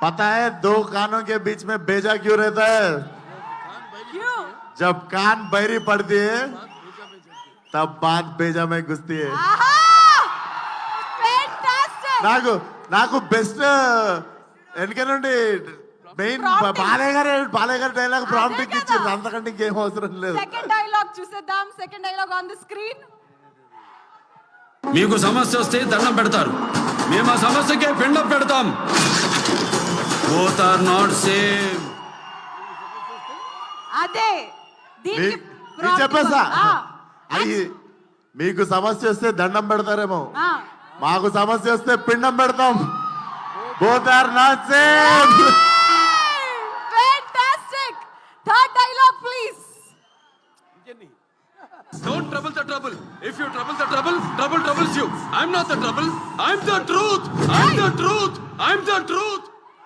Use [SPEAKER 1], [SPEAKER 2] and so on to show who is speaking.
[SPEAKER 1] पता है दो कानों के बीच में बेजा क्यों रहता है?
[SPEAKER 2] क्यों?
[SPEAKER 1] जब कान बहरी पड़ती है तब बात बेजा में घुसती है.
[SPEAKER 2] ఆహా! Fantastic!
[SPEAKER 1] నాకు బెస్ట్ వెనక నుండి మెయిన్ బాలయ్య గారి డైలాగ్ ప్రాంప్ట్ ఇచ్చింది, అంతకంటే ఇంకేం అవసరం లేదు.
[SPEAKER 2] సెకండ్ డైలాగ్ చూసేద్దాం. Second dialogue on the screen.
[SPEAKER 3] మీకు సమస్య వస్తే దండం పెడతారు, మేము ఆ సమస్యకే పిండం పెడతాం. Both are not same.
[SPEAKER 2] అదే దీనికి
[SPEAKER 1] చెప్పేసా అది. మీకు సమస్య వస్తే దండం పెడతారేమో, మాకు సమస్య వస్తే పిండం పెడతాం. Both are not same.
[SPEAKER 2] Fantastic. Third dialogue please.
[SPEAKER 3] Don't trouble the trouble. If you trouble the trouble, trouble troubles you. I'm not the trouble. I'm the truth. I'm the truth. I'm the truth.